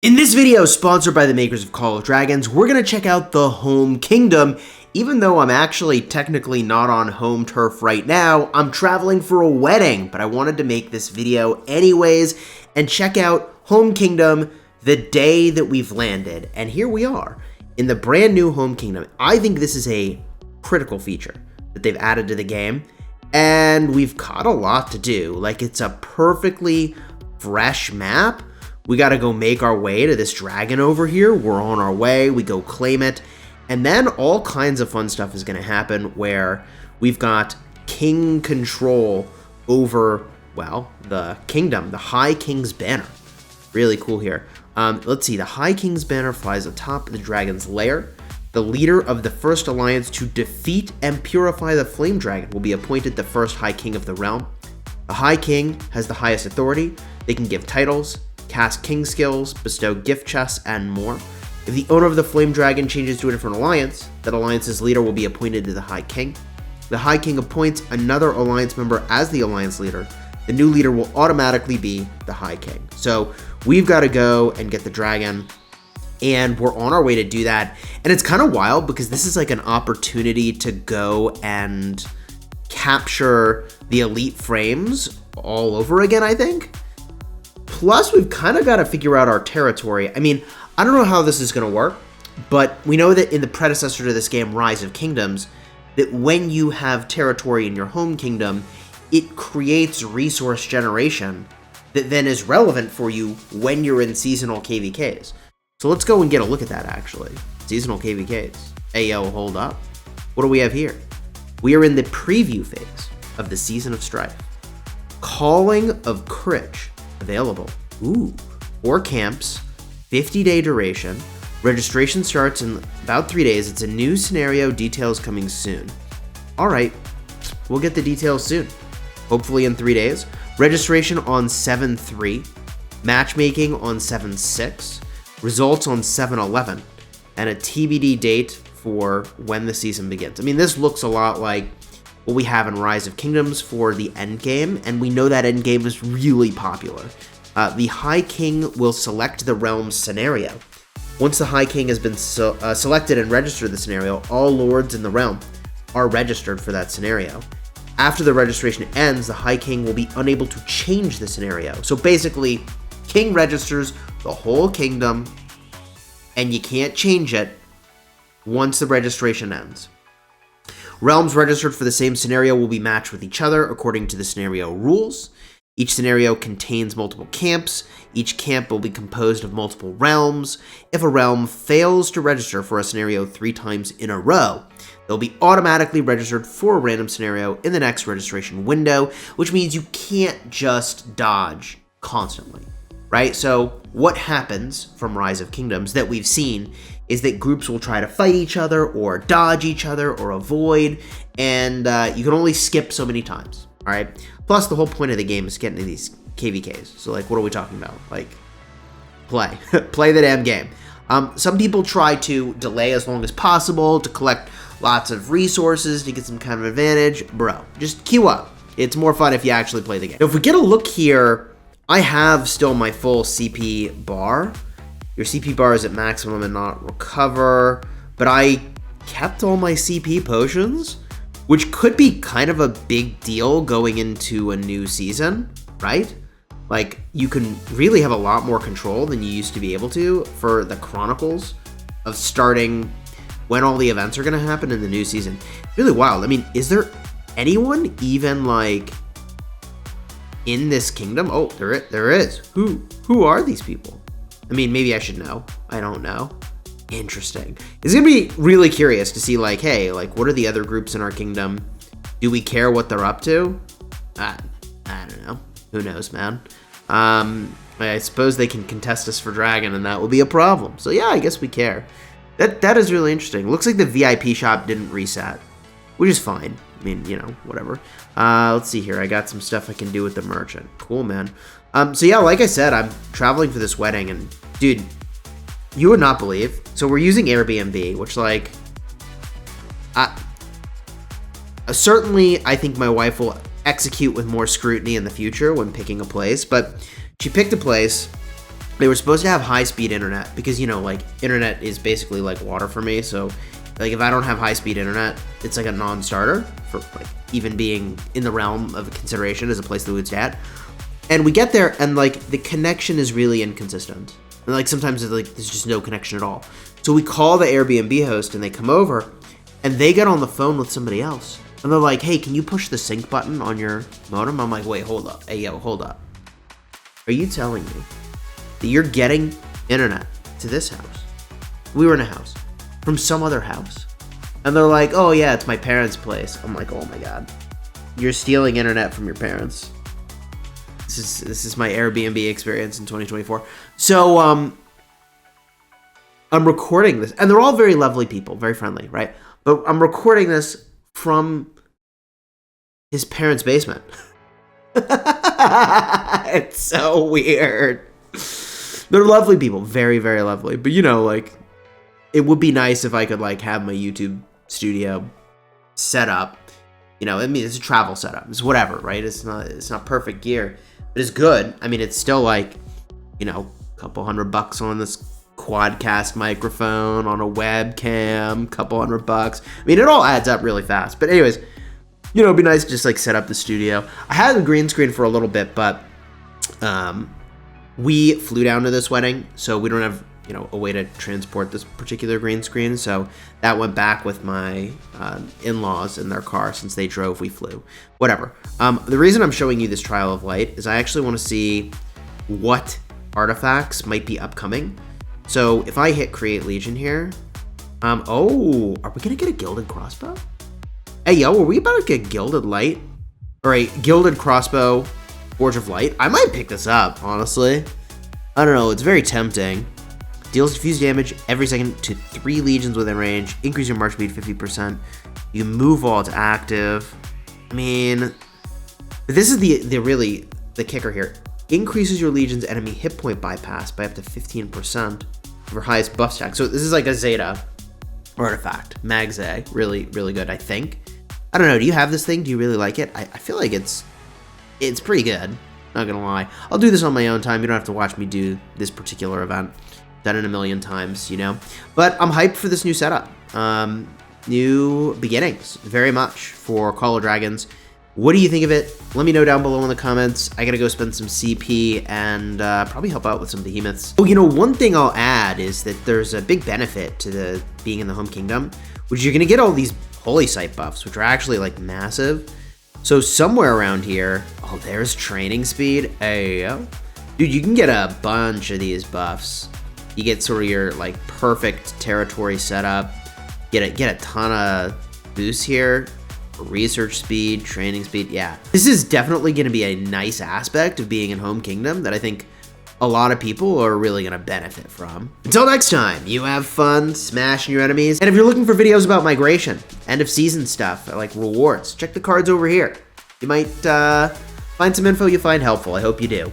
In this video, sponsored by the makers of Call of Dragons, we're going to check out the home kingdom. Even though I'm actually technically not on home turf right now, I'm traveling for a wedding, but I wanted to make this video anyways and check out home kingdom the day that we've landed. And here we are in the brand new home kingdom. I think this is a critical feature that they've added to the game, and we've got a lot to do. Like, it's a perfectly fresh map. We got to go make our way to this dragon over here. We're on our way. We go claim it. And then all kinds of fun stuff is going to happen where we've got king control over, well, the kingdom, the High King's banner. Really cool here. Let's see. The High King's banner flies atop the dragon's lair. The leader of the first alliance to defeat and purify the flame dragon will be appointed the first High King of the realm. The High King has the highest authority. They can give titles, cast king skills, bestow gift chests, and more. If the owner of the flame dragon changes to a different alliance, that alliance's leader will be appointed to the High King. The High King appoints another alliance member as the alliance leader. The new leader will automatically be the High King. So we've got to go and get the dragon, and we're on our way to do that. And it's kind of wild because this is like an opportunity to go and capture the elite frames all over again, I think. Plus, we've kind of got to figure out our territory. I mean, I don't know how this is going to work, but we know that in the predecessor to this game, Rise of Kingdoms, that when you have territory in your home kingdom, it creates resource generation that then is relevant for you when you're in seasonal KVKs. So let's go and get a look at that, actually. Seasonal KVKs. Hey, yo, hold up. What do we have here? We are in the preview phase of the Season of Strife. Calling of Critch. Available. Ooh, 4 camps, 50-day duration. Registration starts in about 3 days. It's a new scenario, details coming soon. All right, we'll get the details soon. Hopefully in 3 days. Registration on 7/3, matchmaking on 7/6, results on 7/11, and a TBD date for when the season begins. I mean, this looks a lot like what we have in Rise of Kingdoms for the endgame, and we know that endgame is really popular. The High King will select the realm's scenario. Once the High King has been selected and registered the scenario, all lords in the realm are registered for that scenario. After the registration ends, the High King will be unable to change the scenario. So basically, King registers the whole kingdom, and you can't change it once the registration ends. Realms registered for the same scenario will be matched with each other according to the scenario rules. Each scenario contains multiple camps. Each camp will be composed of multiple realms. If a realm fails to register for a scenario 3 times in a row, they'll be automatically registered for a random scenario in the next registration window, which means you can't just dodge constantly, right? So what happens from Rise of Kingdoms that we've seen is that groups will try to fight each other or dodge each other or avoid, and you can only skip so many times, all right? Plus, the whole point of the game is getting to these KVKs. So, like, what are we talking about? Like, play. Play the damn game. Some people try to delay as long as possible to collect lots of resources to get some kind of advantage. Bro, just queue up. It's more fun if you actually play the game. If we get a look here, I have still my full CP bar. Your CP bar is at maximum and not recover, but I kept all my CP potions, which could be kind of a big deal going into a new season, right? Like, you can really have a lot more control than you used to be able to for the chronicles of starting when all the events are going to happen in the new season. Really wild. I mean, is there anyone even, like, in this kingdom? Oh, there is. Who are these people? I mean, maybe I should know. I don't know. Interesting. It's going to be really curious to see, like, hey, like, what are the other groups in our kingdom? Do we care what they're up to? I don't know. Who knows, man? I suppose they can contest us for Dragon, and that will be a problem. So, yeah, I guess we care. That is really interesting. Looks like the VIP shop didn't reset, which is fine. I mean, you know, whatever. Let's see here. I got some stuff I can do with the merchant. Cool, man. So yeah, like I said, I'm traveling for this wedding, and dude, you would not believe. So we're using Airbnb, which, like, certainly I think my wife will execute with more scrutiny in the future when picking a place, but she picked a place They were supposed to have high-speed internet because, you know, like, internet is basically like water for me. So, like, if I don't have high-speed internet, it's like a non-starter for, like, even being in the realm of consideration as a place that would stay at. And we get there, and, like, the connection is really inconsistent. And, like, sometimes it's, like, there's just no connection at all. So we call the Airbnb host, and they come over, and they get on the phone with somebody else. And they're like, hey, can you push the sync button on your modem? I'm like, wait, hold up. Hey, yo, hold up. Are you telling me that you're getting internet to this house? We were in a house from some other house. And they're like, oh, yeah, it's my parents' place. I'm like, oh, my God. You're stealing internet from your parents. This is my Airbnb experience in 2024. So, I'm recording this. And they're all very lovely people, very friendly, right? But I'm recording this from his parents' basement. It's so weird. They're lovely people, very, very lovely. But, you know, like, it would be nice if I could, like, have my YouTube studio set up. You know, I mean, it's a travel setup. It's whatever, right? It's not perfect gear, but it's good. I mean, it's still, like, you know, a couple $100 on this quadcast microphone, on a webcam, couple $100. I mean, it all adds up really fast. But anyways, you know, it'd be nice to just, like, set up the studio. I had a green screen for a little bit, but we flew down to this wedding, so we don't have, you know, a way to transport this particular green screen. So that went back with my in-laws in their car. Since they drove, we flew. Whatever. The reason I'm showing you this trial of light is I actually want to see what artifacts might be upcoming. So if I hit create legion here, oh, are we gonna get a gilded crossbow? Hey, yo, are we about to get gilded light? Or a gilded crossbow, Forge of Light? I might pick this up, honestly. I don't know, it's very tempting. Deals diffuse damage every second to 3 legions within range. Increase your march speed 50%. You move while it's active. I mean, this is the kicker here. Increases your legion's enemy hit point bypass by up to 15% for highest buff stack. So this is like a Zeta artifact. Magze. Really, really good, I think. I don't know, do you have this thing? Do you really like it? I feel like it's pretty good. Not gonna lie. I'll do this on my own time. You don't have to watch me do this particular event. Done it a million times, you know? But I'm hyped for this new setup. New beginnings, very much, for Call of Dragons. What do you think of it? Let me know down below in the comments. I gotta go spend some CP and probably help out with some behemoths. Oh, you know, one thing I'll add is that there's a big benefit to being in the home kingdom, which is you're gonna get all these holy site buffs, which are actually, like, massive. So somewhere around here, oh, there's training speed. Hey, yo. Dude, you can get a bunch of these buffs. You get sort of your, like, perfect territory setup. Get a ton of boosts here. Research speed, training speed, yeah. This is definitely going to be a nice aspect of being in Home Kingdom that I think a lot of people are really going to benefit from. Until next time, you have fun smashing your enemies. And if you're looking for videos about migration, end of season stuff, like rewards, check the cards over here. You might find some info you find helpful. I hope you do.